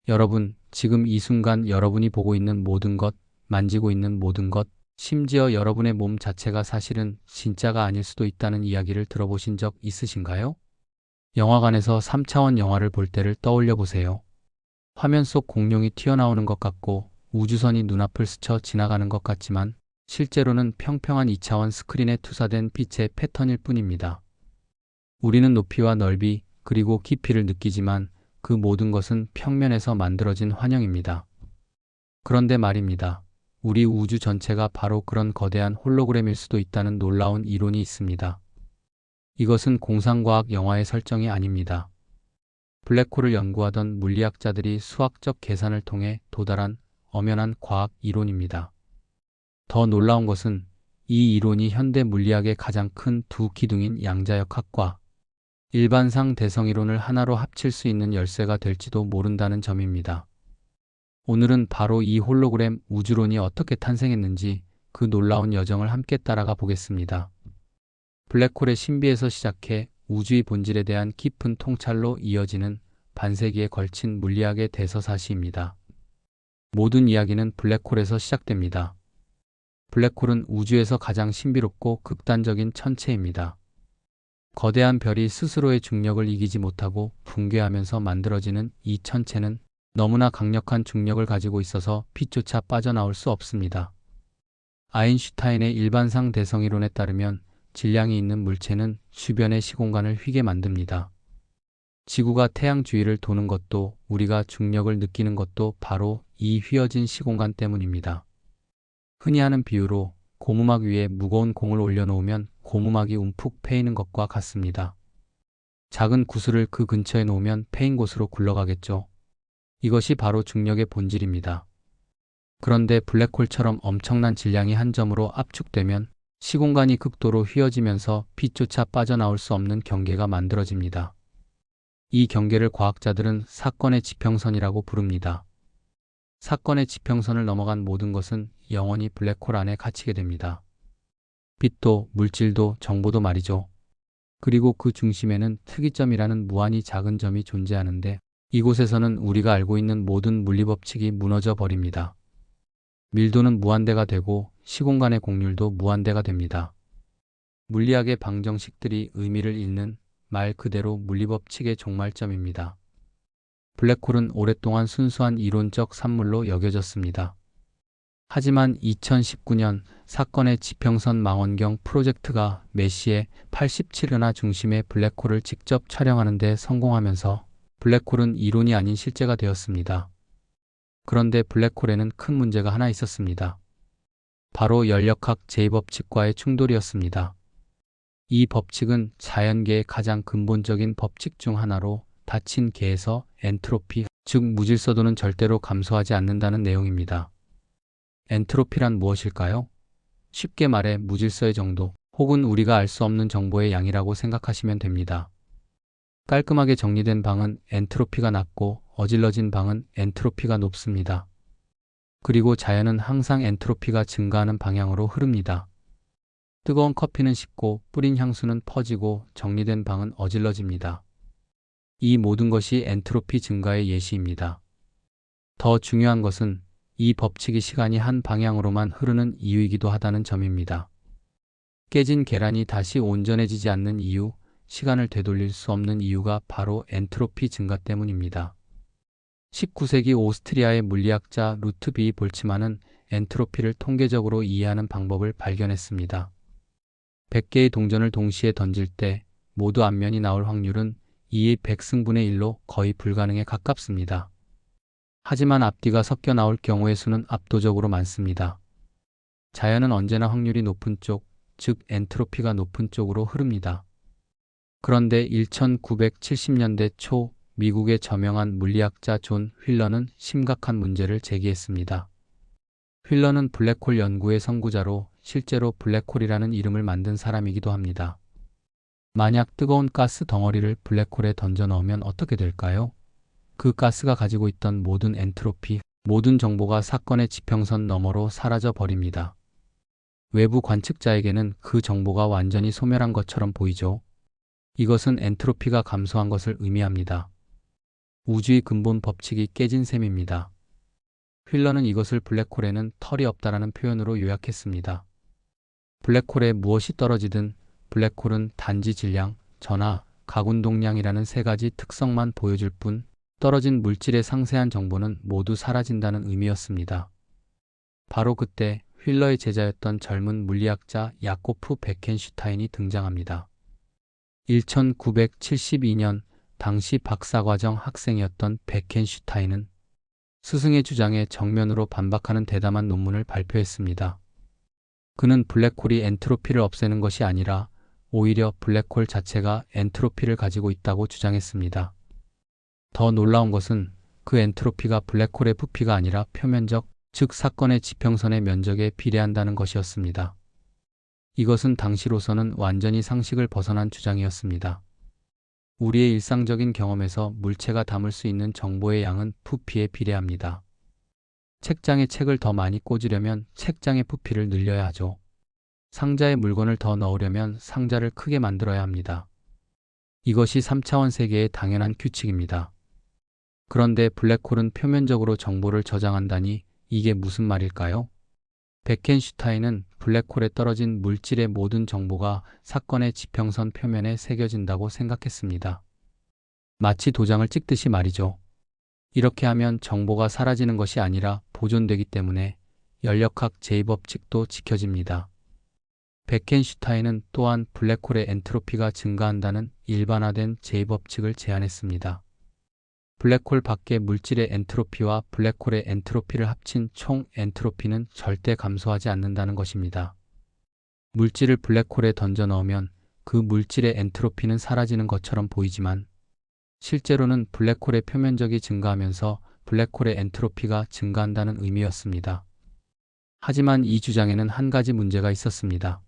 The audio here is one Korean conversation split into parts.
여러분, 지금 이 순간 여러분이 보고 있는 모든 것, 만지고 있는 모든 것, 심지어 여러분의 몸 자체가 사실은 진짜가 아닐 수도 있다는 이야기를 들어보신 적 있으신가요? 영화관에서 3차원 영화를 볼 때를 떠올려 보세요. 화면 속 공룡이 튀어나오는 것 같고 우주선이 눈앞을 스쳐 지나가는 것 같지만 실제로는 평평한 2차원 스크린에 투사된 빛의 패턴일 뿐입니다. 우리는 높이와 넓이 그리고 깊이를 느끼지만 그 모든 것은 평면에서 만들어진 환영입니다. 그런데 말입니다. 우리 우주 전체가 바로 그런 거대한 홀로그램일 수도 있다는 놀라운 이론이 있습니다. 이것은 공상과학 영화의 설정이 아닙니다. 블랙홀을 연구하던 물리학자들이 수학적 계산을 통해 도달한 엄연한 과학 이론입니다. 더 놀라운 것은 이 이론이 현대 물리학의 가장 큰 두 기둥인 양자역학과 일반상 대성이론을 하나로 합칠 수 있는 열쇠가 될지도 모른다는 점입니다. 오늘은 바로 이 홀로그램 우주론이 어떻게 탄생했는지 그 놀라운 여정을 함께 따라가 보겠습니다. 블랙홀의 신비에서 시작해 우주의 본질에 대한 깊은 통찰로 이어지는 반세기에 걸친 물리학의 대서사시입니다. 모든 이야기는 블랙홀에서 시작됩니다. 블랙홀은 우주에서 가장 신비롭고 극단적인 천체입니다. 거대한 별이 스스로의 중력을 이기지 못하고 붕괴하면서 만들어지는 이 천체는 너무나 강력한 중력을 가지고 있어서 빛조차 빠져나올 수 없습니다. 아인슈타인의 일반상 대성이론에 따르면 질량이 있는 물체는 주변의 시공간을 휘게 만듭니다. 지구가 태양 주위를 도는 것도 우리가 중력을 느끼는 것도 바로 이 휘어진 시공간 때문입니다. 흔히 하는 비유로 고무막 위에 무거운 공을 올려놓으면 고무막이 움푹 패이는 것과 같습니다. 작은 구슬을 그 근처에 놓으면 패인 곳으로 굴러가겠죠. 이것이 바로 중력의 본질입니다. 그런데 블랙홀처럼 엄청난 질량이 한 점으로 압축되면 시공간이 극도로 휘어지면서 빛조차 빠져나올 수 없는 경계가 만들어집니다. 이 경계를 과학자들은 사건의 지평선이라고 부릅니다. 사건의 지평선을 넘어간 모든 것은 영원히 블랙홀 안에 갇히게 됩니다. 빛도, 물질도, 정보도 말이죠. 그리고 그 중심에는 특이점이라는 무한히 작은 점이 존재하는데 이곳에서는 우리가 알고 있는 모든 물리법칙이 무너져 버립니다. 밀도는 무한대가 되고 시공간의 곡률도 무한대가 됩니다. 물리학의 방정식들이 의미를 잃는 말 그대로 물리법칙의 종말점입니다. 블랙홀은 오랫동안 순수한 이론적 산물로 여겨졌습니다. 하지만 2019년 사건의 지평선 망원경 프로젝트가 메시의 87은하 중심의 블랙홀을 직접 촬영하는 데 성공하면서 블랙홀은 이론이 아닌 실제가 되었습니다. 그런데 블랙홀에는 큰 문제가 하나 있었습니다. 바로 연력학 제2법칙과의 충돌이었습니다. 이 법칙은 자연계의 가장 근본적인 법칙 중 하나로 닫힌 계에서 엔트로피, 즉 무질서도는 절대로 감소하지 않는다는 내용입니다. 엔트로피란 무엇일까요? 쉽게 말해 무질서의 정도, 혹은 우리가 알 수 없는 정보의 양이라고 생각하시면 됩니다. 깔끔하게 정리된 방은 엔트로피가 낮고 어질러진 방은 엔트로피가 높습니다. 그리고 자연은 항상 엔트로피가 증가하는 방향으로 흐릅니다. 뜨거운 커피는 식고 뿌린 향수는 퍼지고 정리된 방은 어질러집니다. 이 모든 것이 엔트로피 증가의 예시입니다. 더 중요한 것은 이 법칙이 시간이 한 방향으로만 흐르는 이유이기도 하다는 점입니다. 깨진 계란이 다시 온전해지지 않는 이유, 시간을 되돌릴 수 없는 이유가 바로 엔트로피 증가 때문입니다. 19세기 오스트리아의 물리학자 루트 비 볼츠만은 엔트로피를 통계적으로 이해하는 방법을 발견했습니다. 100개의 동전을 동시에 던질 때 모두 앞면이 나올 확률은 2의 100승분의 1로 거의 불가능에 가깝습니다. 하지만 앞뒤가 섞여 나올 경우의 수는 압도적으로 많습니다. 자연은 언제나 확률이 높은 쪽, 즉 엔트로피가 높은 쪽으로 흐릅니다. 그런데 1970년대 초 미국의 저명한 물리학자 존 휠러는 심각한 문제를 제기했습니다. 휠러는 블랙홀 연구의 선구자로 실제로 블랙홀이라는 이름을 만든 사람이기도 합니다. 만약 뜨거운 가스 덩어리를 블랙홀에 던져 넣으면 어떻게 될까요? 그 가스가 가지고 있던 모든 엔트로피, 모든 정보가 사건의 지평선 너머로 사라져 버립니다. 외부 관측자에게는 그 정보가 완전히 소멸한 것처럼 보이죠. 이것은 엔트로피가 감소한 것을 의미합니다. 우주의 근본 법칙이 깨진 셈입니다. 휠러는 이것을 블랙홀에는 털이 없다라는 표현으로 요약했습니다. 블랙홀에 무엇이 떨어지든 블랙홀은 단지 질량, 전하, 각운동량이라는 세 가지 특성만 보여줄 뿐 떨어진 물질의 상세한 정보는 모두 사라진다는 의미였습니다. 바로 그때 휠러의 제자였던 젊은 물리학자 야코프 베켄슈타인이 등장합니다. 1972년 당시 박사과정 학생이었던 베켄슈타인은 스승의 주장에 정면으로 반박하는 대담한 논문을 발표했습니다. 그는 블랙홀이 엔트로피를 없애는 것이 아니라 오히려 블랙홀 자체가 엔트로피를 가지고 있다고 주장했습니다. 더 놀라운 것은 그 엔트로피가 블랙홀의 부피가 아니라 표면적, 즉 사건의 지평선의 면적에 비례한다는 것이었습니다. 이것은 당시로서는 완전히 상식을 벗어난 주장이었습니다. 우리의 일상적인 경험에서 물체가 담을 수 있는 정보의 양은 부피에 비례합니다. 책장에 책을 더 많이 꽂으려면 책장의 부피를 늘려야 하죠. 상자에 물건을 더 넣으려면 상자를 크게 만들어야 합니다. 이것이 3차원 세계의 당연한 규칙입니다. 그런데 블랙홀은 표면적으로 정보를 저장한다니 이게 무슨 말일까요? 베켄슈타인은 블랙홀에 떨어진 물질의 모든 정보가 사건의 지평선 표면에 새겨진다고 생각했습니다. 마치 도장을 찍듯이 말이죠. 이렇게 하면 정보가 사라지는 것이 아니라 보존되기 때문에 연력학 제2법칙도 지켜집니다. 베켄슈타인은 또한 블랙홀의 엔트로피가 증가한다는 일반화된 제2법칙을 제안했습니다. 블랙홀 밖의 물질의 엔트로피와 블랙홀의 엔트로피를 합친 총 엔트로피는 절대 감소하지 않는다는 것입니다. 물질을 블랙홀에 던져 넣으면 그 물질의 엔트로피는 사라지는 것처럼 보이지만 실제로는 블랙홀의 표면적이 증가하면서 블랙홀의 엔트로피가 증가한다는 의미였습니다. 하지만 이 주장에는 한 가지 문제가 있었습니다.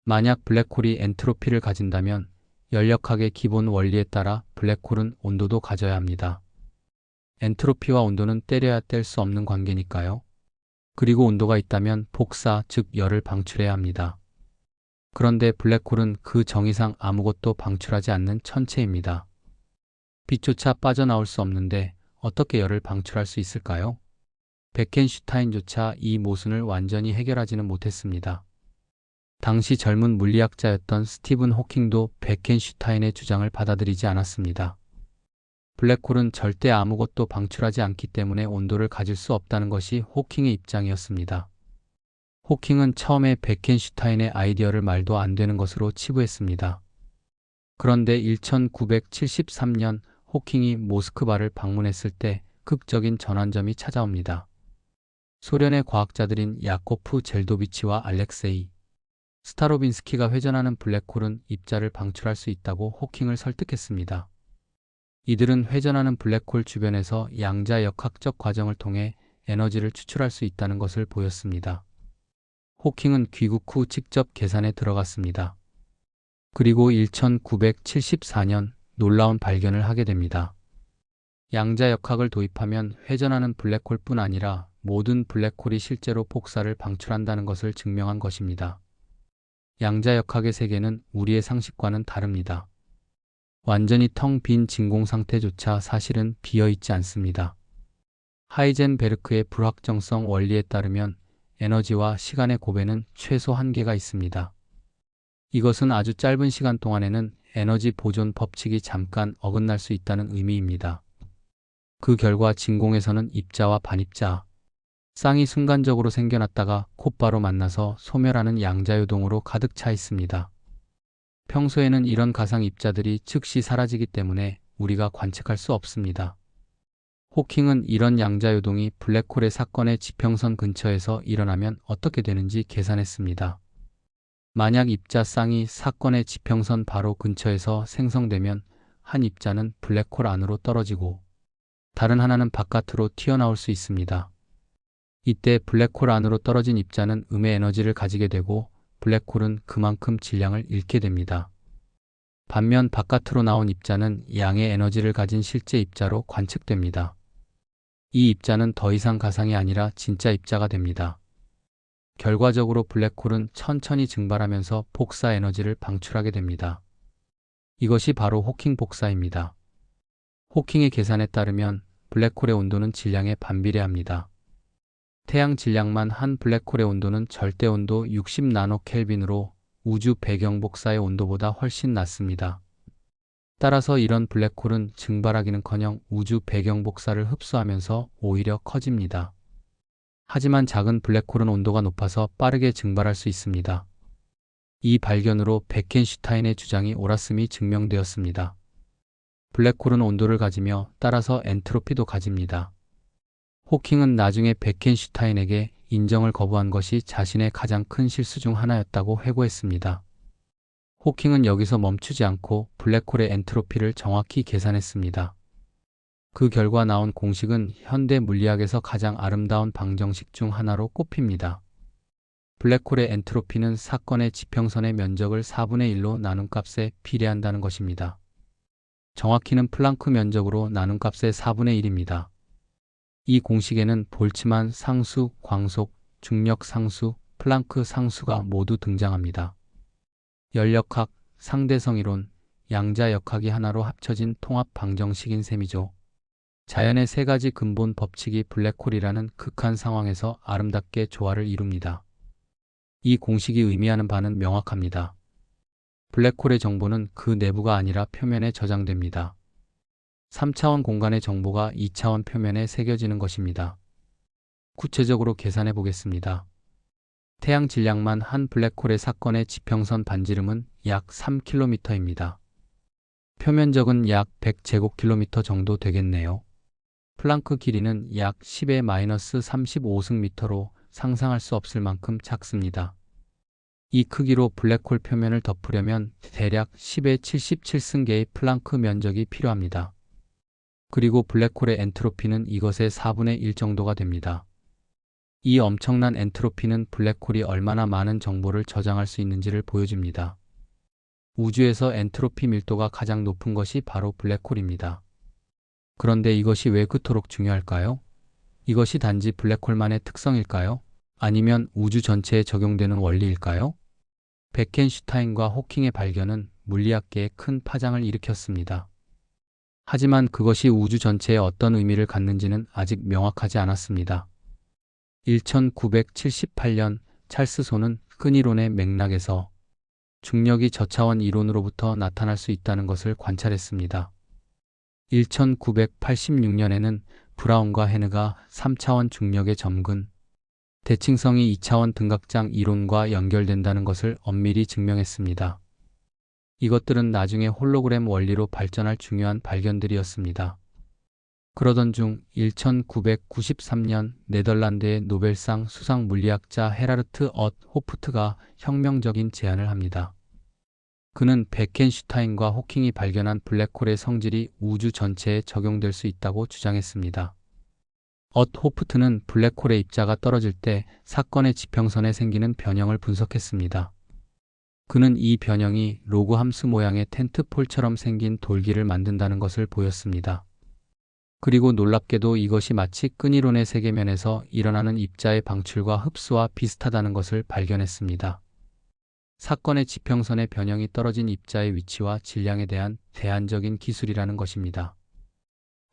만약 블랙홀이 엔트로피를 가진다면 연력학의 기본 원리에 따라 블랙홀은 온도도 가져야 합니다. 엔트로피와 온도는 때려야 뗄 수 없는 관계니까요. 그리고 온도가 있다면 복사, 즉 열을 방출해야 합니다. 그런데 블랙홀은 그 정의상 아무것도 방출하지 않는 천체입니다. 빛조차 빠져나올 수 없는데 어떻게 열을 방출할 수 있을까요? 베켄슈타인조차 이 모순을 완전히 해결하지는 못했습니다. 당시 젊은 물리학자였던 스티븐 호킹도 베켄슈타인의 주장을 받아들이지 않았습니다. 블랙홀은 절대 아무것도 방출하지 않기 때문에 온도를 가질 수 없다는 것이 호킹의 입장이었습니다. 호킹은 처음에 베켄슈타인의 아이디어를 말도 안 되는 것으로 치부했습니다. 그런데 1973년 호킹이 모스크바를 방문했을 때 극적인 전환점이 찾아옵니다. 소련의 과학자들인 야코프 젤도비치와 알렉세이 스타로빈스키가 회전하는 블랙홀은 입자를 방출할 수 있다고 호킹을 설득했습니다. 이들은 회전하는 블랙홀 주변에서 양자역학적 과정을 통해 에너지를 추출할 수 있다는 것을 보였습니다. 호킹은 귀국 후 직접 계산에 들어갔습니다. 그리고 1974년 놀라운 발견을 하게 됩니다. 양자역학을 도입하면 회전하는 블랙홀뿐 아니라 모든 블랙홀이 실제로 복사를 방출한다는 것을 증명한 것입니다. 양자역학의 세계는 우리의 상식과는 다릅니다. 완전히 텅 빈 진공 상태조차 사실은 비어있지 않습니다. 하이젠베르크의 불확정성 원리에 따르면 에너지와 시간의 곱에는 최소 한계가 있습니다. 이것은 아주 짧은 시간 동안에는 에너지 보존 법칙이 잠깐 어긋날 수 있다는 의미입니다. 그 결과 진공에서는 입자와 반입자, 쌍이 순간적으로 생겨났다가 곧바로 만나서 소멸하는 양자요동으로 가득 차 있습니다. 평소에는 이런 가상 입자들이 즉시 사라지기 때문에 우리가 관측할 수 없습니다. 호킹은 이런 양자요동이 블랙홀의 사건의 지평선 근처에서 일어나면 어떻게 되는지 계산했습니다. 만약 입자 쌍이 사건의 지평선 바로 근처에서 생성되면 한 입자는 블랙홀 안으로 떨어지고 다른 하나는 바깥으로 튀어나올 수 있습니다. 이때 블랙홀 안으로 떨어진 입자는 음의 에너지를 가지게 되고 블랙홀은 그만큼 질량을 잃게 됩니다. 반면 바깥으로 나온 입자는 양의 에너지를 가진 실제 입자로 관측됩니다. 이 입자는 더 이상 가상이 아니라 진짜 입자가 됩니다. 결과적으로 블랙홀은 천천히 증발하면서 복사 에너지를 방출하게 됩니다. 이것이 바로 호킹 복사입니다. 호킹의 계산에 따르면 블랙홀의 온도는 질량에 반비례합니다. 태양 질량만 한 블랙홀의 온도는 절대 온도 60 나노켈빈으로 우주 배경 복사의 온도보다 훨씬 낮습니다. 따라서 이런 블랙홀은 증발하기는커녕 우주 배경 복사를 흡수하면서 오히려 커집니다. 하지만 작은 블랙홀은 온도가 높아서 빠르게 증발할 수 있습니다. 이 발견으로 베켄슈타인의 주장이 옳았음이 증명되었습니다. 블랙홀은 온도를 가지며 따라서 엔트로피도 가집니다. 호킹은 나중에 베켄슈타인에게 인정을 거부한 것이 자신의 가장 큰 실수 중 하나였다고 회고했습니다. 호킹은 여기서 멈추지 않고 블랙홀의 엔트로피를 정확히 계산했습니다. 그 결과 나온 공식은 현대 물리학에서 가장 아름다운 방정식 중 하나로 꼽힙니다. 블랙홀의 엔트로피는 사건의 지평선의 면적을 4분의 1로 나눔값에 비례한다는 것입니다. 정확히는 플랑크 면적으로 나눔값의 4분의 1입니다. 이 공식에는 볼츠만 상수, 광속, 중력 상수, 플랑크 상수가 모두 등장합니다. 연력학, 상대성 이론, 양자역학이 하나로 합쳐진 통합 방정식인 셈이죠. 자연의 세 가지 근본 법칙이 블랙홀이라는 극한 상황에서 아름답게 조화를 이룹니다. 이 공식이 의미하는 바는 명확합니다. 블랙홀의 정보는 그 내부가 아니라 표면에 저장됩니다. 3차원 공간의 정보가 2차원 표면에 새겨지는 것입니다. 구체적으로 계산해 보겠습니다. 태양 질량만 한 블랙홀의 사건의 지평선 반지름은 약 3km입니다. 표면적은 약 100제곱킬로미터 정도 되겠네요. 플랑크 길이는 약 10의 마이너스 35승미터로 상상할 수 없을 만큼 작습니다. 이 크기로 블랙홀 표면을 덮으려면 대략 10의 77승계의 플랑크 면적이 필요합니다. 그리고 블랙홀의 엔트로피는 이것의 4분의 1 정도가 됩니다. 이 엄청난 엔트로피는 블랙홀이 얼마나 많은 정보를 저장할 수 있는지를 보여줍니다. 우주에서 엔트로피 밀도가 가장 높은 것이 바로 블랙홀입니다. 그런데 이것이 왜 그토록 중요할까요? 이것이 단지 블랙홀만의 특성일까요? 아니면 우주 전체에 적용되는 원리일까요? 베켄슈타인과 호킹의 발견은 물리학계에 큰 파장을 일으켰습니다. 하지만 그것이 우주 전체에 어떤 의미를 갖는지는 아직 명확하지 않았습니다. 1978년 찰스 손은 끈이론의 맥락에서 중력이 저차원 이론으로부터 나타날 수 있다는 것을 관찰했습니다. 1986년에는 브라운과 헤느가 3차원 중력의 점근, 대칭성이 2차원 등각장 이론과 연결된다는 것을 엄밀히 증명했습니다. 이것들은 나중에 홀로그램 원리로 발전할 중요한 발견들이었습니다. 그러던 중 1993년 네덜란드의 노벨상 수상 물리학자 헤라르트 엇 호프트가 혁명적인 제안을 합니다. 그는 베켄슈타인과 호킹이 발견한 블랙홀의 성질이 우주 전체에 적용될 수 있다고 주장했습니다. 엇 호프트는 블랙홀의 입자가 떨어질 때 사건의 지평선에 생기는 변형을 분석했습니다. 그는 이 변형이 로그 함수 모양의 텐트폴처럼 생긴 돌기를 만든다는 것을 보였습니다. 그리고 놀랍게도 이것이 마치 끈이론의 세계면에서 일어나는 입자의 방출과 흡수와 비슷하다는 것을 발견했습니다. 사건의 지평선의 변형이 떨어진 입자의 위치와 질량에 대한 대안적인 기술이라는 것입니다.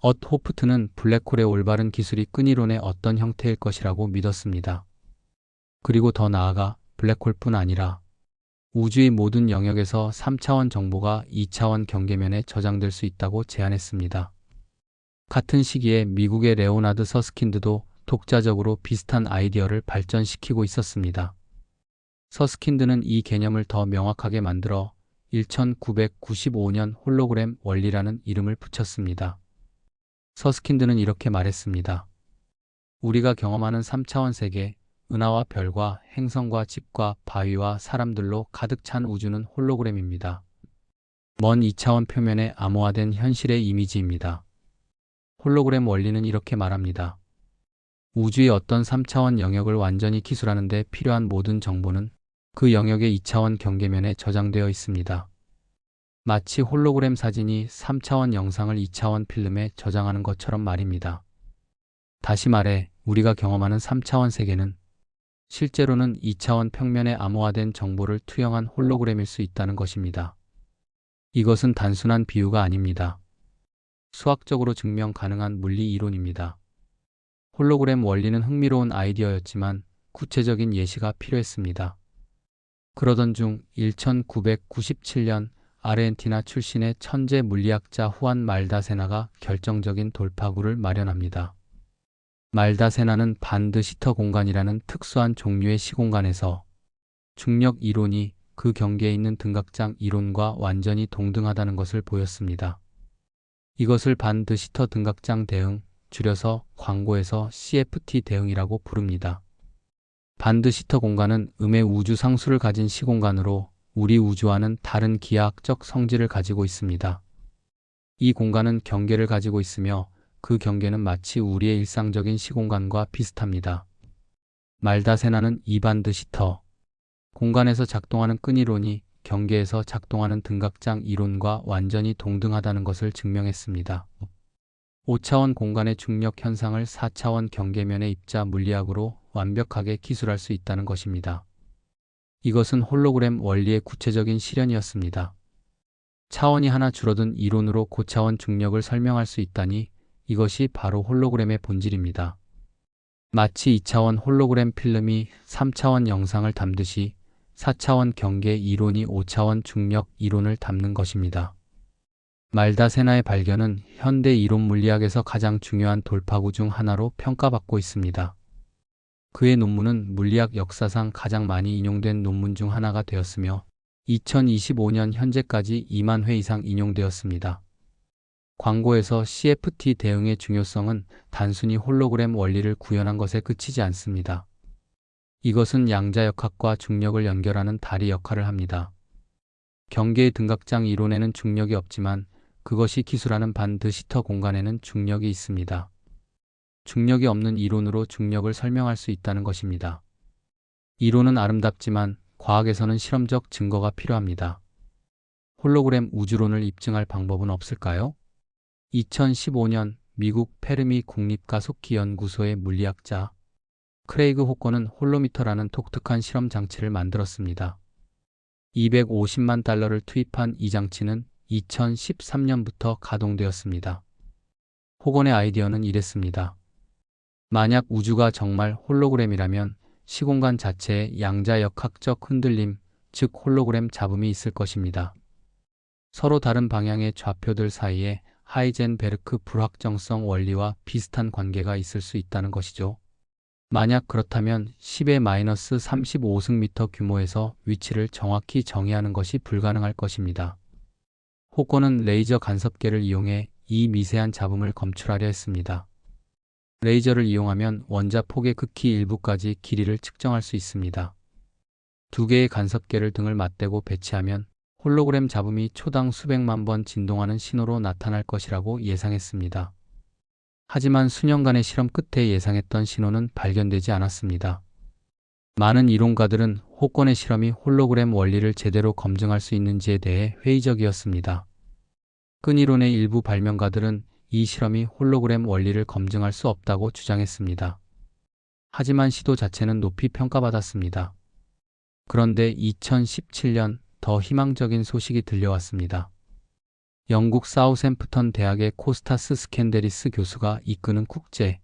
엇 호프트는 블랙홀의 올바른 기술이 끈이론의 어떤 형태일 것이라고 믿었습니다. 그리고 더 나아가 블랙홀뿐 아니라 우주의 모든 영역에서 3차원 정보가 2차원 경계면에 저장될 수 있다고 제안했습니다. 같은 시기에 미국의 레오나드 서스킨드도 독자적으로 비슷한 아이디어를 발전시키고 있었습니다. 서스킨드는 이 개념을 더 명확하게 만들어 1995년 홀로그램 원리라는 이름을 붙였습니다. 서스킨드는 이렇게 말했습니다. 우리가 경험하는 3차원 세계, 은하와 별과 행성과 집과 바위와 사람들로 가득 찬 우주는 홀로그램입니다. 먼 2차원 표면에 암호화된 현실의 이미지입니다. 홀로그램 원리는 이렇게 말합니다. 우주의 어떤 3차원 영역을 완전히 기술하는 데 필요한 모든 정보는 그 영역의 2차원 경계면에 저장되어 있습니다. 마치 홀로그램 사진이 3차원 영상을 2차원 필름에 저장하는 것처럼 말입니다. 다시 말해 우리가 경험하는 3차원 세계는 실제로는 2차원 평면에 암호화된 정보를 투영한 홀로그램일 수 있다는 것입니다. 이것은 단순한 비유가 아닙니다. 수학적으로 증명 가능한 물리 이론입니다. 홀로그램 원리는 흥미로운 아이디어였지만 구체적인 예시가 필요했습니다. 그러던 중 1997년 아르헨티나 출신의 천재 물리학자 후안 말다세나가 결정적인 돌파구를 마련합니다. 말다세나는 반드 시터 공간이라는 특수한 종류의 시공간에서 중력 이론이 그 경계에 있는 등각장 이론과 완전히 동등하다는 것을 보였습니다. 이것을 반드 시터 등각장 대응, 줄여서 광고에서 CFT 대응이라고 부릅니다. 반드 시터 공간은 음의 우주 상수를 가진 시공간으로 우리 우주와는 다른 기하학적 성질을 가지고 있습니다. 이 공간은 경계를 가지고 있으며 그 경계는 마치 우리의 일상적인 시공간과 비슷합니다. 말다세나는 이 반드 시터 공간에서 작동하는 끈 이론이 경계에서 작동하는 등각장 이론과 완전히 동등하다는 것을 증명했습니다. 5차원 공간의 중력 현상을 4차원 경계면의 입자 물리학으로 완벽하게 기술할 수 있다는 것입니다. 이것은 홀로그램 원리의 구체적인 실현이었습니다. 차원이 하나 줄어든 이론으로 고차원 중력을 설명할 수 있다니 이것이 바로 홀로그램의 본질입니다. 마치 2차원 홀로그램 필름이 3차원 영상을 담듯이 4차원 경계 이론이 5차원 중력 이론을 담는 것입니다. 말다세나의 발견은 현대 이론 물리학에서 가장 중요한 돌파구 중 하나로 평가받고 있습니다. 그의 논문은 물리학 역사상 가장 많이 인용된 논문 중 하나가 되었으며 2025년 현재까지 2만 회 이상 인용되었습니다. 광고에서 CFT 대응의 중요성은 단순히 홀로그램 원리를 구현한 것에 그치지 않습니다. 이것은 양자역학과 중력을 연결하는 다리 역할을 합니다. 경계의 등각장 이론에는 중력이 없지만 그것이 기술하는 반드 시터 공간에는 중력이 있습니다. 중력이 없는 이론으로 중력을 설명할 수 있다는 것입니다. 이론은 아름답지만 과학에서는 실험적 증거가 필요합니다. 홀로그램 우주론을 입증할 방법은 없을까요? 2015년 미국 페르미 국립가속기 연구소의 물리학자 크레이그 호건은 홀로미터라는 독특한 실험 장치를 만들었습니다. 250만 달러를 투입한 이 장치는 2013년부터 가동되었습니다. 호건의 아이디어는 이랬습니다. 만약 우주가 정말 홀로그램이라면 시공간 자체에 양자역학적 흔들림, 즉 홀로그램 잡음이 있을 것입니다. 서로 다른 방향의 좌표들 사이에 하이젠베르크 불확정성 원리와 비슷한 관계가 있을 수 있다는 것이죠. 만약 그렇다면 10의 마이너스 35승미터 규모에서 위치를 정확히 정의하는 것이 불가능할 것입니다. 호건은 레이저 간섭계를 이용해 이 미세한 잡음을 검출하려 했습니다. 레이저를 이용하면 원자폭의 극히 일부까지 길이를 측정할 수 있습니다. 두 개의 간섭계를 등을 맞대고 배치하면 홀로그램 잡음이 초당 수백만 번 진동하는 신호로 나타날 것이라고 예상했습니다. 하지만 수년간의 실험 끝에 예상했던 신호는 발견되지 않았습니다. 많은 이론가들은 호건의 실험이 홀로그램 원리를 제대로 검증할 수 있는지에 대해 회의적이었습니다. 끈이론의 일부 발명가들은 이 실험이 홀로그램 원리를 검증할 수 없다고 주장했습니다. 하지만 시도 자체는 높이 평가받았습니다. 그런데 2017년 더 희망적인 소식이 들려왔습니다. 영국 사우샘프턴 대학의 코스타스 스캔데리스 교수가 이끄는 국제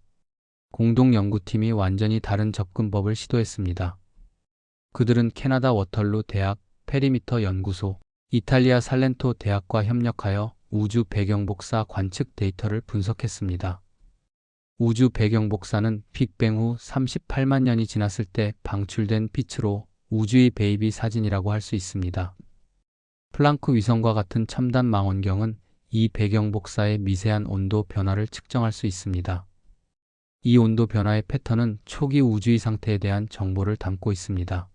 공동 연구팀이 완전히 다른 접근법을 시도했습니다. 그들은 캐나다 워털루 대학 페리미터 연구소, 이탈리아 살렌토 대학과 협력하여 우주 배경 복사 관측 데이터를 분석했습니다. 우주 배경 복사는 빅뱅 후 38만 년이 지났을 때 방출된 빛으로 우주의 베이비 사진이라고 할 수 있습니다. 플랑크 위성과 같은 첨단 망원경은 이 배경 복사의 미세한 온도 변화를 측정할 수 있습니다. 이 온도 변화의 패턴은 초기 우주의 상태에 대한 정보를 담고 있습니다.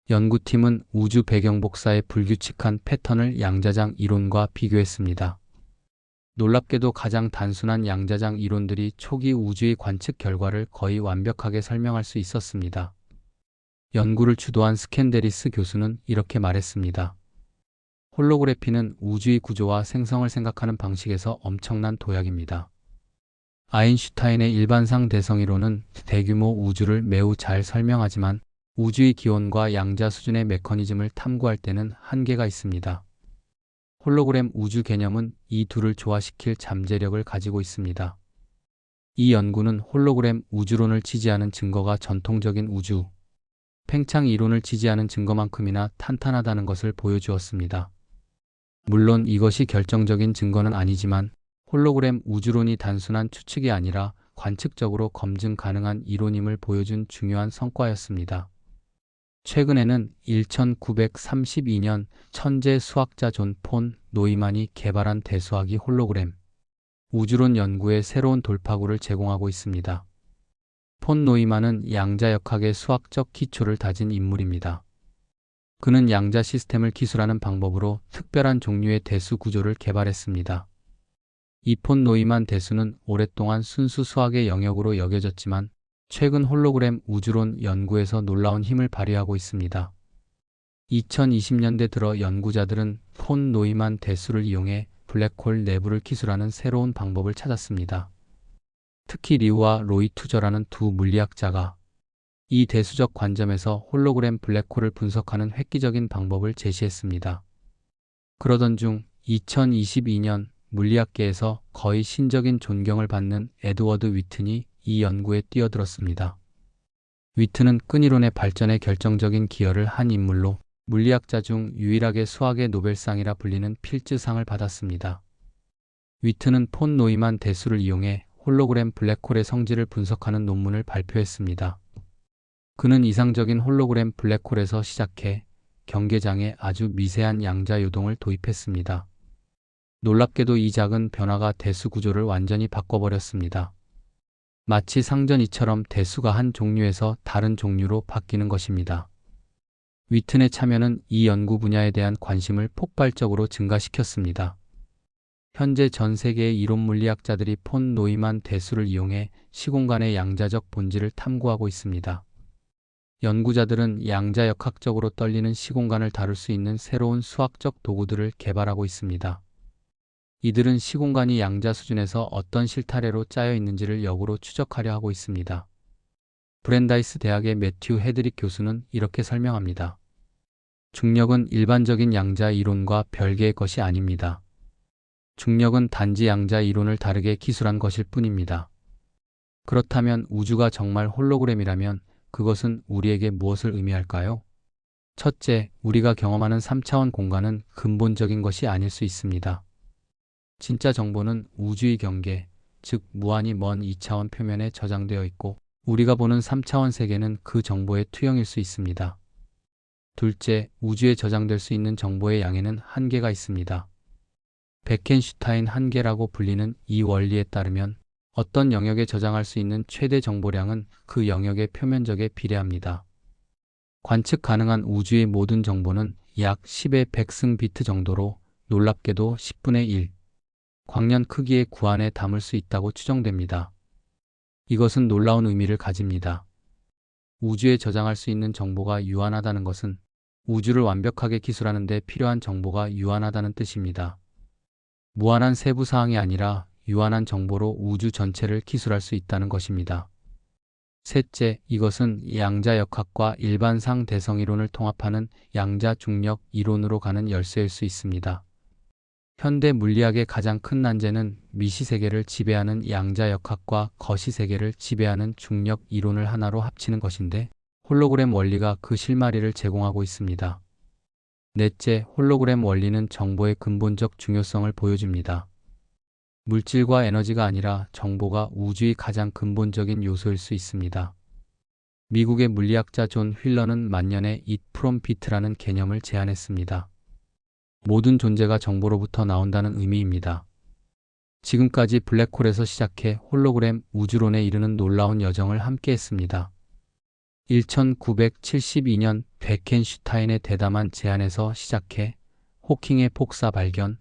연구팀은 우주 배경 복사의 불규칙한 패턴을 양자장 이론과 비교했습니다. 놀랍게도 가장 단순한 양자장 이론들이 초기 우주의 관측 결과를 거의 완벽하게 설명할 수 있었습니다. 연구를 주도한 스캔데리스 교수는 이렇게 말했습니다. 홀로그래피는 우주의 구조와 생성을 생각하는 방식에서 엄청난 도약입니다. 아인슈타인의 일반상 대성이론은 대규모 우주를 매우 잘 설명하지만 우주의 기원과 양자 수준의 메커니즘을 탐구할 때는 한계가 있습니다. 홀로그램 우주 개념은 이 둘을 조화시킬 잠재력을 가지고 있습니다. 이 연구는 홀로그램 우주론을 지지하는 증거가 전통적인 우주, 팽창 이론을 지지하는 증거만큼이나 탄탄하다는 것을 보여주었습니다. 물론 이것이 결정적인 증거는 아니지만 홀로그램 우주론이 단순한 추측이 아니라 관측적으로 검증 가능한 이론임을 보여준 중요한 성과였습니다. 최근에는 1932년 천재 수학자 존 폰 노이만이 개발한 대수학이 홀로그램 우주론 연구에 새로운 돌파구를 제공하고 있습니다. 폰 노이만은 양자역학의 수학적 기초를 다진 인물입니다. 그는 양자 시스템을 기술하는 방법으로 특별한 종류의 대수 구조를 개발했습니다. 이 폰 노이만 대수는 오랫동안 순수 수학의 영역으로 여겨졌지만 최근 홀로그램 우주론 연구에서 놀라운 힘을 발휘하고 있습니다. 2020년대 들어 연구자들은 폰 노이만 대수를 이용해 블랙홀 내부를 기술하는 새로운 방법을 찾았습니다. 특히 리우와 로이 투저라는 두 물리학자가 이 대수적 관점에서 홀로그램 블랙홀을 분석하는 획기적인 방법을 제시했습니다. 그러던 중 2022년 물리학계에서 거의 신적인 존경을 받는 에드워드 위튼이 이 연구에 뛰어들었습니다. 위튼은 끈이론의 발전에 결정적인 기여를 한 인물로 물리학자 중 유일하게 수학의 노벨상이라 불리는 필즈상을 받았습니다. 위튼은 폰 노이만 대수를 이용해 홀로그램 블랙홀의 성질을 분석하는 논문을 발표했습니다. 그는 이상적인 홀로그램 블랙홀에서 시작해 경계장에 아주 미세한 양자 요동을 도입했습니다. 놀랍게도 이 작은 변화가 대수 구조를 완전히 바꿔버렸습니다. 마치 상전이처럼 대수가 한 종류에서 다른 종류로 바뀌는 것입니다. 위튼의 참여는 이 연구 분야에 대한 관심을 폭발적으로 증가시켰습니다. 현재 전 세계의 이론 물리학자들이 폰 노이만 대수를 이용해 시공간의 양자적 본질을 탐구하고 있습니다. 연구자들은 양자역학적으로 떨리는 시공간을 다룰 수 있는 새로운 수학적 도구들을 개발하고 있습니다. 이들은 시공간이 양자 수준에서 어떤 실타래로 짜여 있는지를 역으로 추적하려 하고 있습니다. 브랜다이스 대학의 매튜 헤드릭 교수는 이렇게 설명합니다. 중력은 일반적인 양자 이론과 별개의 것이 아닙니다. 중력은 단지 양자 이론을 다르게 기술한 것일 뿐입니다. 그렇다면 우주가 정말 홀로그램이라면 그것은 우리에게 무엇을 의미할까요? 첫째, 우리가 경험하는 3차원 공간은 근본적인 것이 아닐 수 있습니다. 진짜 정보는 우주의 경계, 즉 무한히 먼 2차원 표면에 저장되어 있고 우리가 보는 3차원 세계는 그 정보의 투영일 수 있습니다. 둘째, 우주에 저장될 수 있는 정보의 양에는 한계가 있습니다. 베켄슈타인 한계라고 불리는 이 원리에 따르면 어떤 영역에 저장할 수 있는 최대 정보량은 그 영역의 표면적에 비례합니다. 관측 가능한 우주의 모든 정보는 약 10의 100승 비트 정도로 놀랍게도 10분의 1 광년 크기의 구안에 담을 수 있다고 추정됩니다. 이것은 놀라운 의미를 가집니다. 우주에 저장할 수 있는 정보가 유한하다는 것은 우주를 완벽하게 기술하는 데 필요한 정보가 유한하다는 뜻입니다. 무한한 세부 사항이 아니라 유한한 정보로 우주 전체를 기술할 수 있다는 것입니다. 셋째, 이것은 양자역학과 일반상 대성이론을 통합하는 양자중력 이론으로 가는 열쇠일 수 있습니다. 현대 물리학의 가장 큰 난제는 미시세계를 지배하는 양자역학과 거시세계를 지배하는 중력 이론을 하나로 합치는 것인데 홀로그램 원리가 그 실마리를 제공하고 있습니다. 넷째, 홀로그램 원리는 정보의 근본적 중요성을 보여줍니다. 물질과 에너지가 아니라 정보가 우주의 가장 근본적인 요소일 수 있습니다. 미국의 물리학자 존 휠러는 만년에 it from bit라는 개념을 제안했습니다. 모든 존재가 정보로부터 나온다는 의미입니다. 지금까지 블랙홀에서 시작해 홀로그램 우주론에 이르는 놀라운 여정을 함께했습니다. 1972년 베켄슈타인의 대담한 제안에서 시작해 호킹의 폭사 발견,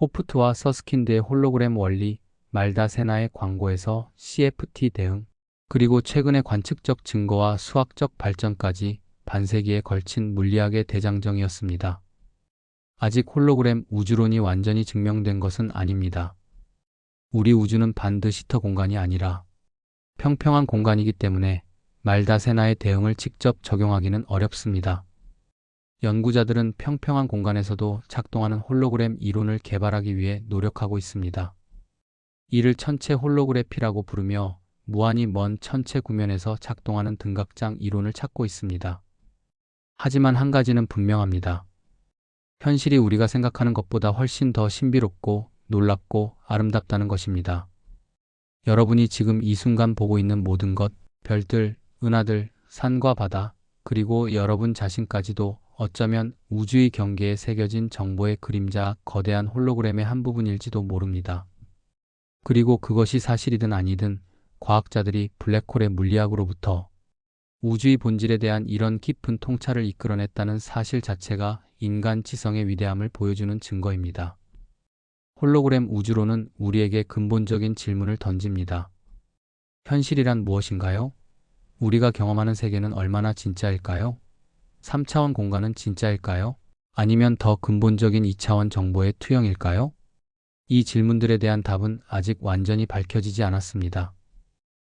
호프트와 서스킨드의 홀로그램 원리, 말다세나의 광고에서 CFT 대응, 그리고 최근의 관측적 증거와 수학적 발전까지 반세기에 걸친 물리학의 대장정이었습니다. 아직 홀로그램 우주론이 완전히 증명된 것은 아닙니다. 우리 우주는 반드시 터 공간이 아니라 평평한 공간이기 때문에 말다세나의 대응을 직접 적용하기는 어렵습니다. 연구자들은 평평한 공간에서도 작동하는 홀로그램 이론을 개발하기 위해 노력하고 있습니다. 이를 천체 홀로그래피라고 부르며 무한히 먼 천체 구면에서 작동하는 등각장 이론을 찾고 있습니다. 하지만 한 가지는 분명합니다. 현실이 우리가 생각하는 것보다 훨씬 더 신비롭고 놀랍고 아름답다는 것입니다. 여러분이 지금 이 순간 보고 있는 모든 것, 별들, 은하들, 산과 바다, 그리고 여러분 자신까지도 어쩌면 우주의 경계에 새겨진 정보의 그림자, 거대한 홀로그램의 한 부분일지도 모릅니다. 그리고 그것이 사실이든 아니든 과학자들이 블랙홀의 물리학으로부터 우주의 본질에 대한 이런 깊은 통찰을 이끌어냈다는 사실 자체가 인간 지성의 위대함을 보여주는 증거입니다. 홀로그램 우주론은 우리에게 근본적인 질문을 던집니다. 현실이란 무엇인가요? 우리가 경험하는 세계는 얼마나 진짜일까요? 3차원 공간은 진짜일까요? 아니면 더 근본적인 2차원 정보의 투영일까요? 이 질문들에 대한 답은 아직 완전히 밝혀지지 않았습니다.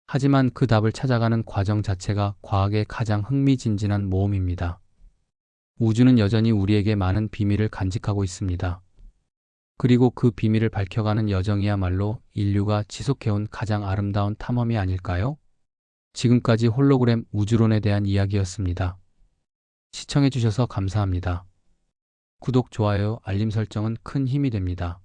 하지만 그 답을 찾아가는 과정 자체가 과학의 가장 흥미진진한 모험입니다. 우주는 여전히 우리에게 많은 비밀을 간직하고 있습니다. 그리고 그 비밀을 밝혀가는 여정이야말로 인류가 지속해온 가장 아름다운 탐험이 아닐까요? 지금까지 홀로그램 우주론에 대한 이야기였습니다. 시청해주셔서 감사합니다. 구독, 좋아요, 알림 설정은 큰 힘이 됩니다.